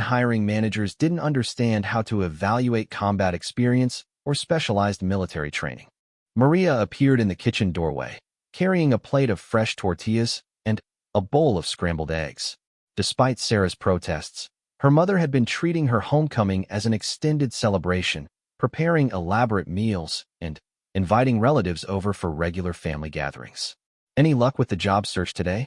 hiring managers didn't understand how to evaluate combat experience or specialized military training. Maria appeared in the kitchen doorway, carrying a plate of fresh tortillas and a bowl of scrambled eggs. Despite Sarah's protests, her mother had been treating her homecoming as an extended celebration, preparing elaborate meals and inviting relatives over for regular family gatherings. "Any luck with the job search today?"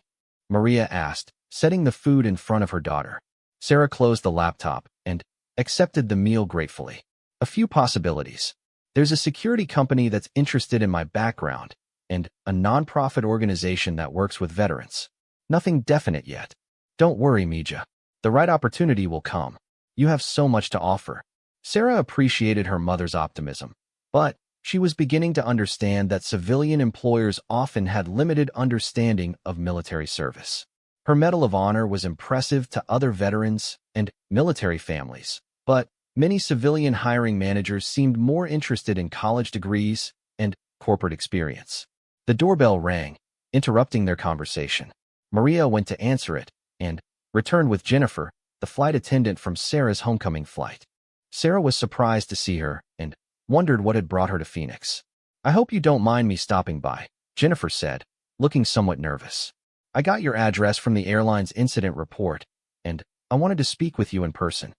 Maria asked, setting the food in front of her daughter. Sarah closed the laptop and accepted the meal gratefully. "A few possibilities. There's a security company that's interested in my background and a nonprofit organization that works with veterans. Nothing definite yet. Don't worry, Mija. The right opportunity will come. You have so much to offer." Sarah appreciated her mother's optimism, but she was beginning to understand that civilian employers often had limited understanding of military service. Her Medal of Honor was impressive to other veterans and military families, but many civilian hiring managers seemed more interested in college degrees and corporate experience. The doorbell rang, interrupting their conversation. Maria went to answer it and returned with Jennifer, the flight attendant from Sarah's homecoming flight. Sarah was surprised to see her and wondered what had brought her to Phoenix. "I hope you don't mind me stopping by," Jennifer said, looking somewhat nervous. "I got your address from the airline's incident report, and I wanted to speak with you in person."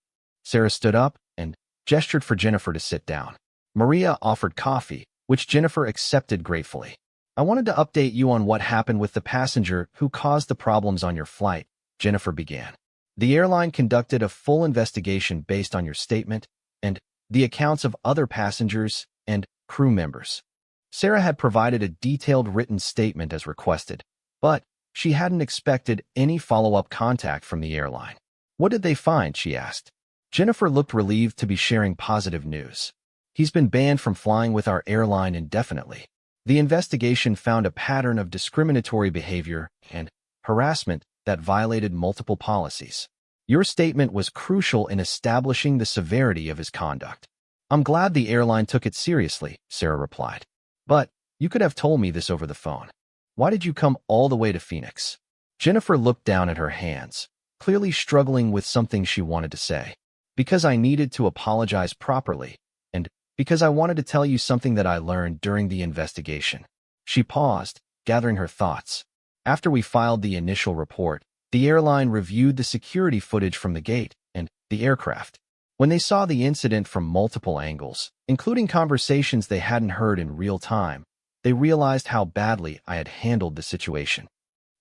Sarah stood up and gestured for Jennifer to sit down. Maria offered coffee, which Jennifer accepted gratefully. "I wanted to update you on what happened with the passenger who caused the problems on your flight," Jennifer began. "The airline conducted a full investigation based on your statement and the accounts of other passengers and crew members." Sarah had provided a detailed written statement as requested, but she hadn't expected any follow-up contact from the airline. "What did they find?" she asked. Jennifer looked relieved to be sharing positive news. "He's been banned from flying with our airline indefinitely. The investigation found a pattern of discriminatory behavior and harassment that violated multiple policies. Your statement was crucial in establishing the severity of his conduct." "I'm glad the airline took it seriously," Sarah replied. "But you could have told me this over the phone. Why did you come all the way to Phoenix?" Jennifer looked down at her hands, clearly struggling with something she wanted to say. "Because I needed to apologize properly, and because I wanted to tell you something that I learned during the investigation." She paused, gathering her thoughts. "After we filed the initial report, the airline reviewed the security footage from the gate and the aircraft. When they saw the incident from multiple angles, including conversations they hadn't heard in real time, they realized how badly I had handled the situation."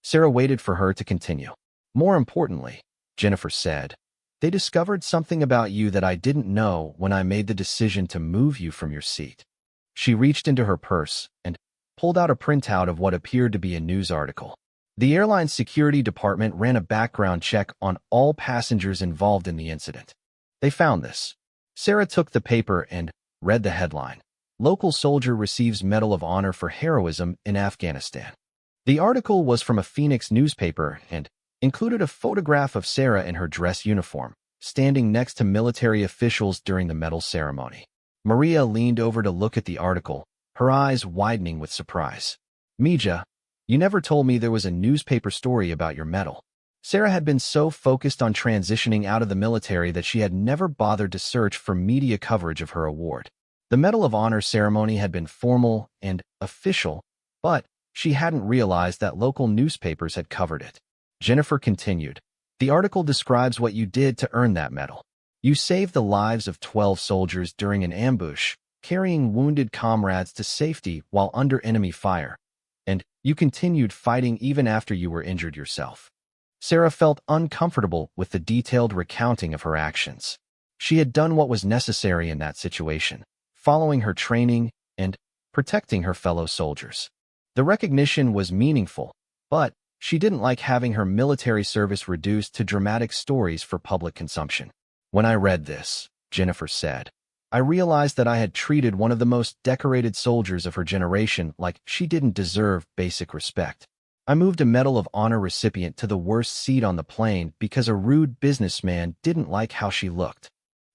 Sarah waited for her to continue. "More importantly," Jennifer said, "they discovered something about you that I didn't know when I made the decision to move you from your seat." She reached into her purse and pulled out a printout of what appeared to be a news article. "The airline's security department ran a background check on all passengers involved in the incident. They found this." Sarah took the paper and read the headline: "Local Soldier Receives Medal of Honor for Heroism in Afghanistan." The article was from a Phoenix newspaper and included a photograph of Sarah in her dress uniform, standing next to military officials during the medal ceremony. Maria leaned over to look at the article, her eyes widening with surprise. "Mija, you never told me there was a newspaper story about your medal." Sarah had been so focused on transitioning out of the military that she had never bothered to search for media coverage of her award. The Medal of Honor ceremony had been formal and official, but she hadn't realized that local newspapers had covered it. Jennifer continued, "The article describes what you did to earn that medal. You saved the lives of 12 soldiers during an ambush, carrying wounded comrades to safety while under enemy fire, and you continued fighting even after you were injured yourself. Sarah felt uncomfortable with the detailed recounting of her actions. She had done what was necessary in that situation, following her training and protecting her fellow soldiers. The recognition was meaningful, but she didn't like having her military service reduced to dramatic stories for public consumption. When I read this, Jennifer said, I realized that I had treated one of the most decorated soldiers of her generation like she didn't deserve basic respect. I moved a Medal of Honor recipient to the worst seat on the plane because a rude businessman didn't like how she looked.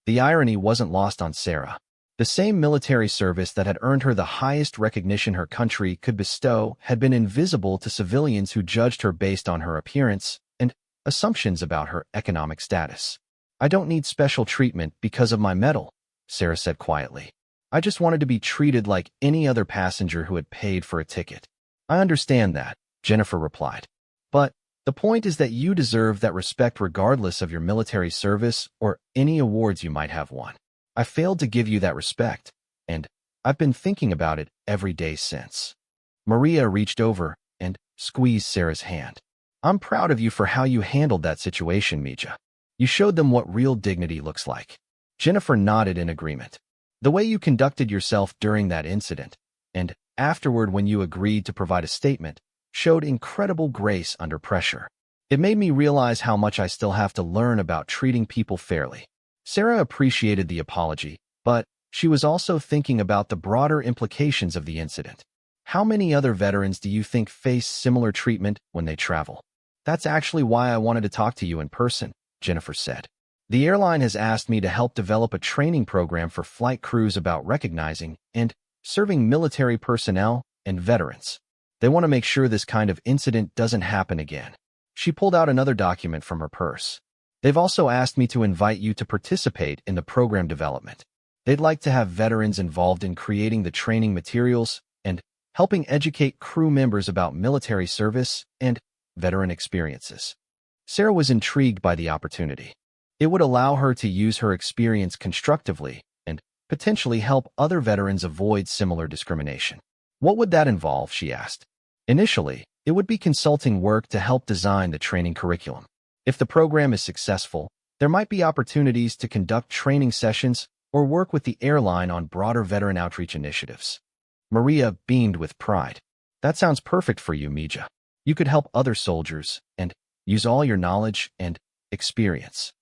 The irony wasn't lost on Sarah. The same military service that had earned her the highest recognition her country could bestow had been invisible to civilians who judged her based on her appearance and assumptions about her economic status. I don't need special treatment because of my medal, Sarah said quietly. I just wanted to be treated like any other passenger who had paid for a ticket. I understand that, Jennifer replied. But the point is that you deserve that respect regardless of your military service or any awards you might have won. I failed to give you that respect, and I've been thinking about it every day since. Maria reached over and squeezed Sarah's hand. I'm proud of you for how you handled that situation, Mija. You showed them what real dignity looks like. Jennifer nodded in agreement. The way you conducted yourself during that incident, and afterward when you agreed to provide a statement, showed incredible grace under pressure. It made me realize how much I still have to learn about treating people fairly. Sarah appreciated the apology, but she was also thinking about the broader implications of the incident. How many other veterans do you think face similar treatment when they travel? That's actually why I wanted to talk to you in person, Jennifer said. The airline has asked me to help develop a training program for flight crews about recognizing and serving military personnel and veterans. They want to make sure this kind of incident doesn't happen again. She pulled out another document from her purse. They've also asked me to invite you to participate in the program development. They'd like to have veterans involved in creating the training materials and helping educate crew members about military service and veteran experiences. Sarah was intrigued by the opportunity. It would allow her to use her experience constructively and potentially help other veterans avoid similar discrimination. What would that involve, she asked. Initially, it would be consulting work to help design the training curriculum. If the program is successful, there might be opportunities to conduct training sessions or work with the airline on broader veteran outreach initiatives. Maria beamed with pride. That sounds perfect for you, Mija. You could help other soldiers and use all your knowledge and experience.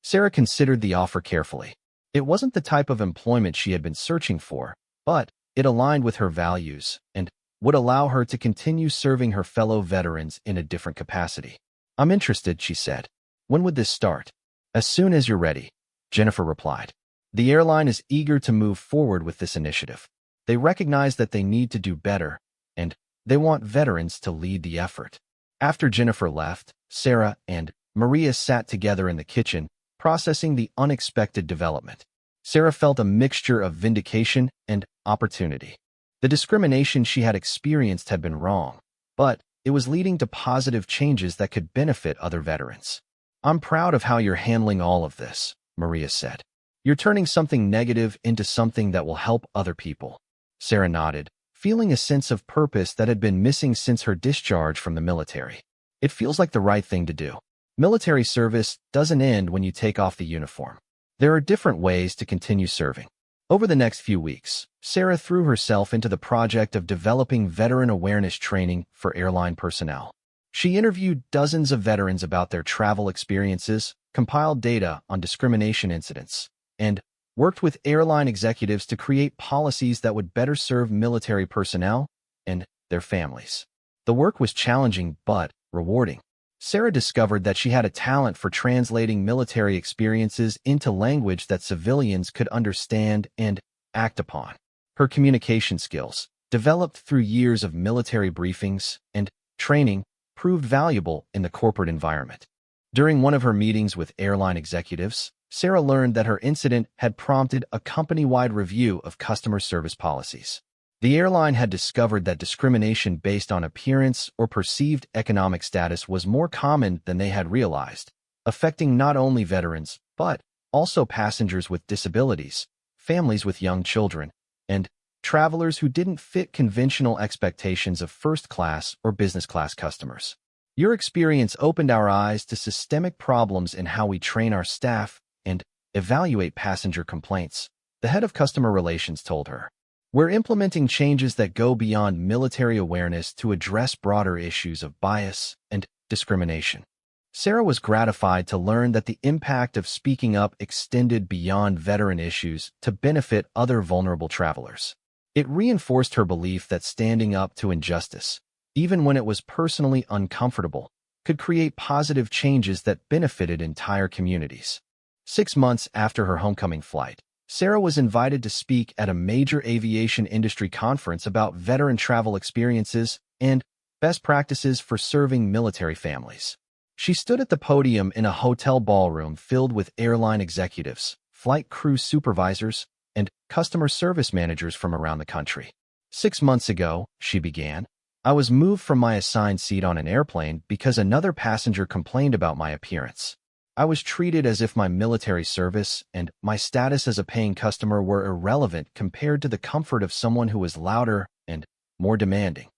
Sarah considered the offer carefully. It wasn't the type of employment she had been searching for, but it aligned with her values and would allow her to continue serving her fellow veterans in a different capacity. I'm interested, she said. When would this start? As soon as you're ready, Jennifer replied. The airline is eager to move forward with this initiative. They recognize that they need to do better, and they want veterans to lead the effort. After Jennifer left, Sarah and Maria sat together in the kitchen, processing the unexpected development. Sarah felt a mixture of vindication and opportunity. The discrimination she had experienced had been wrong, but it was leading to positive changes that could benefit other veterans. I'm proud of how you're handling all of this, Maria said. You're turning something negative into something that will help other people. Sarah nodded, feeling a sense of purpose that had been missing since her discharge from the military. It feels like the right thing to do. Military service doesn't end when you take off the uniform. There are different ways to continue serving. Over the next few weeks, Sarah threw herself into the project of developing veteran awareness training for airline personnel. She interviewed dozens of veterans about their travel experiences, compiled data on discrimination incidents, and worked with airline executives to create policies that would better serve military personnel and their families. The work was challenging but rewarding. Sarah discovered that she had a talent for translating military experiences into language that civilians could understand and act upon. Her communication skills, developed through years of military briefings and training, proved valuable in the corporate environment. During one of her meetings with airline executives, Sarah learned that her incident had prompted a company-wide review of customer service policies. The airline had discovered that discrimination based on appearance or perceived economic status was more common than they had realized, affecting not only veterans, but also passengers with disabilities, families with young children, and travelers who didn't fit conventional expectations of first-class or business-class customers. Your experience opened our eyes to systemic problems in how we train our staff and evaluate passenger complaints, the head of customer relations told her. We're implementing changes that go beyond military awareness to address broader issues of bias and discrimination. Sarah was gratified to learn that the impact of speaking up extended beyond veteran issues to benefit other vulnerable travelers. It reinforced her belief that standing up to injustice, even when it was personally uncomfortable, could create positive changes that benefited entire communities. 6 months after her homecoming flight, Sarah was invited to speak at a major aviation industry conference about veteran travel experiences and best practices for serving military families. She stood at the podium in a hotel ballroom filled with airline executives, flight crew supervisors, and customer service managers from around the country. 6 months ago, she began, I was moved from my assigned seat on an airplane because another passenger complained about my appearance. I was treated as if my military service and my status as a paying customer were irrelevant compared to the comfort of someone who was louder and more demanding.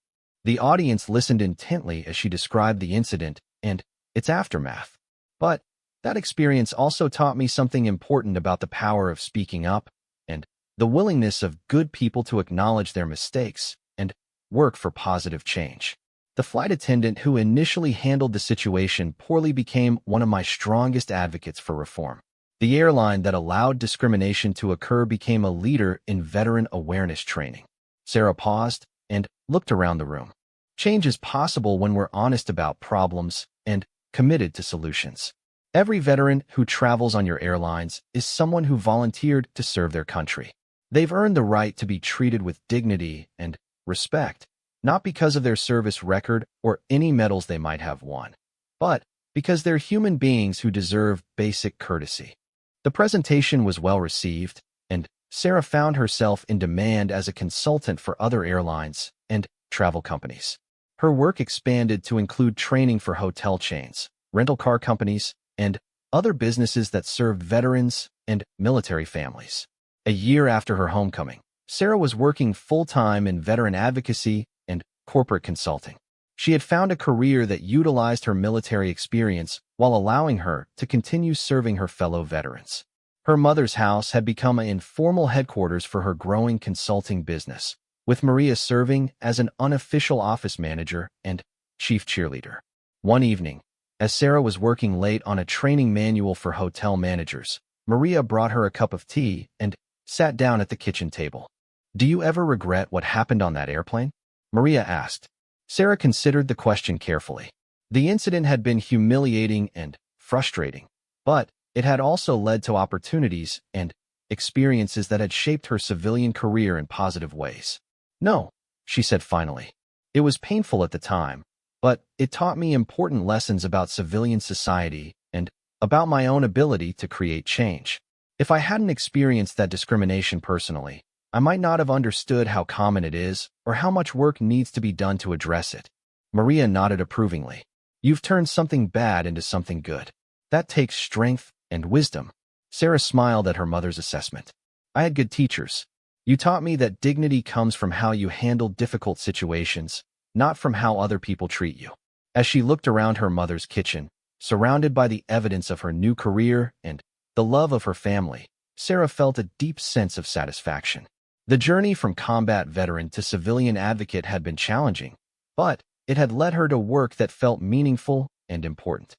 The audience listened intently as she described the incident and its aftermath. But that experience also taught me something important about the power of speaking up and the willingness of good people to acknowledge their mistakes and work for positive change. The flight attendant who initially handled the situation poorly became one of my strongest advocates for reform. The airline that allowed discrimination to occur became a leader in veteran awareness training. Sarah paused and looked around the room. Change is possible when we're honest about problems and committed to solutions. Every veteran who travels on your airlines is someone who volunteered to serve their country. They've earned the right to be treated with dignity and respect, not because of their service record or any medals they might have won, but because they're human beings who deserve basic courtesy. The presentation was well received, and Sarah found herself in demand as a consultant for other airlines and travel companies. Her work expanded to include training for hotel chains, rental car companies, and other businesses that served veterans and military families. A year after her homecoming, Sarah was working full-time in veteran advocacy and corporate consulting. She had found a career that utilized her military experience while allowing her to continue serving her fellow veterans. Her mother's house had become an informal headquarters for her growing consulting business, with Maria serving as an unofficial office manager and chief cheerleader. One evening, as Sarah was working late on a training manual for hotel managers, Maria brought her a cup of tea and sat down at the kitchen table. Do you ever regret what happened on that airplane? Maria asked. Sarah considered the question carefully. The incident had been humiliating and frustrating, but it had also led to opportunities and experiences that had shaped her civilian career in positive ways. No, she said finally. It was painful at the time, but it taught me important lessons about civilian society and about my own ability to create change. If I hadn't experienced that discrimination personally, I might not have understood how common it is or how much work needs to be done to address it. Maria nodded approvingly. You've turned something bad into something good. That takes strength and wisdom. Sarah smiled at her mother's assessment. I had good teachers. You taught me that dignity comes from how you handle difficult situations, not from how other people treat you. As she looked around her mother's kitchen, surrounded by the evidence of her new career and the love of her family, Sarah felt a deep sense of satisfaction. The journey from combat veteran to civilian advocate had been challenging, but it had led her to work that felt meaningful and important.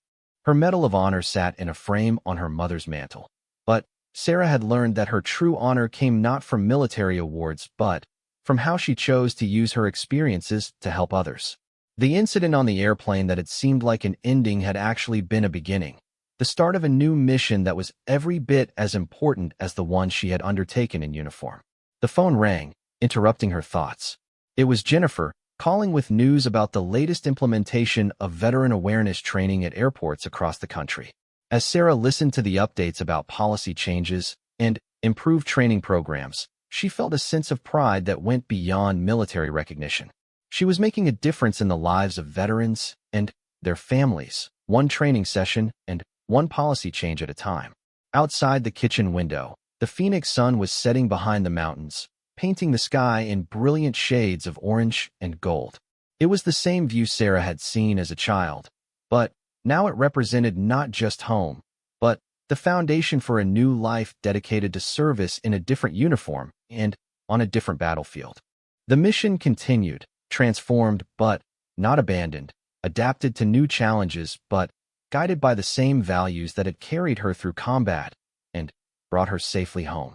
Her Medal of Honor sat in a frame on her mother's mantle, but Sarah had learned that her true honor came not from military awards but from how she chose to use her experiences to help others. The incident on the airplane that had seemed like an ending had actually been a beginning, the start of a new mission that was every bit as important as the one she had undertaken in uniform. The phone rang, interrupting her thoughts. It was Jennifer, calling with news about the latest implementation of veteran awareness training at airports across the country. As Sarah listened to the updates about policy changes and improved training programs, she felt a sense of pride that went beyond military recognition. She was making a difference in the lives of veterans and their families, one training session and one policy change at a time. Outside the kitchen window, the Phoenix sun was setting behind the mountains, painting the sky in brilliant shades of orange and gold. It was the same view Sarah had seen as a child, but now it represented not just home, but the foundation for a new life dedicated to service in a different uniform and on a different battlefield. The mission continued, transformed but not abandoned, adapted to new challenges but guided by the same values that had carried her through combat and brought her safely home.